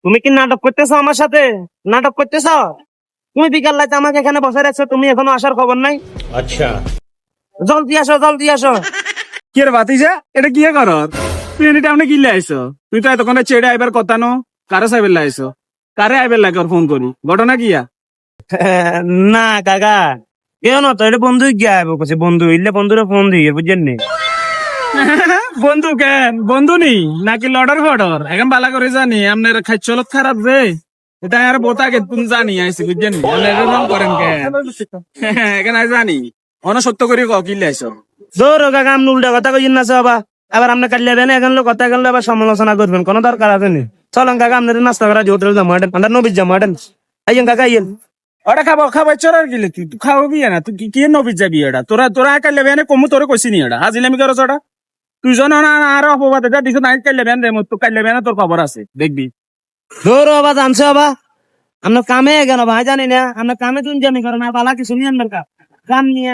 তুমি কি নাটক করতেছো আমার সাথে? নাটক করতেছো? তুমি বিকাল রাতে আমাকে এখানে বসে রাখছো, তুমি এখনো আসার খবর নাই। अच्छा। জলদি আসো, জলদি আসো। কি রে বাতিজা, এটা কি করত? তুই এনি টাইমে কি লাইছো? তুই তো এতক্ষণে চেড়ে আইবার কথা নো। কারে সাইবেল লাইছো? কারে আইবার লাগে ওর ফোন করি? ঘটনা কিয়া? না কাকা, কেউ না তো, এটা বন্ধু গিয়া বলছে, বন্ধু ইলে বন্ধুরে ফোন দিয়ে বুঝছেন নি। বন্ধু কেন? বন্ধু নি নাকি লডার ফডর? এখন বালা করে জানি আপনার খাইচলত খারাপ যে। এটা আর বোতা কে তুমি জানি আইছি বুঝছেন নি? আপনি এরকম করেন কেন? এখানে জানি অন সত্য করে কি লাইছো? জোর কাকা, আপনি উল্টা কথা কইছেন না বাবা। আবার আপনি কাটলে এখন কথা গেলে আবার সমালোচনা করবেন, কোনো দরকার আছে নি? চলেন কাকা, আপনাদের নাস্তা করা হোটেল যাবো, আমরা নবীজ যাবো। আইয়েন কাকা, আইয়েন। ওটা খাবো খাবো চোরার গেলে তুই খাওয়াবি না? তুই কি নবীজ যাবি? এটা তোরা তোরা কাটলে বেনে কমু তোরে কইছি নি? এটা হাজিলামি করছ? ওটা তুই জন আর অপবাদ এটা দিছ নাই। কাটলে বেন রে মত কাটলে বেনা তোর খবর আছে দেখবি। জোর বাবা, জানছো বাবা, আপনার কামে কেন ভাই জানি না, আপনার কামে তুমি জানি করেন, আর বালা কিছু নিয়ে আপনার কাম নিয়ে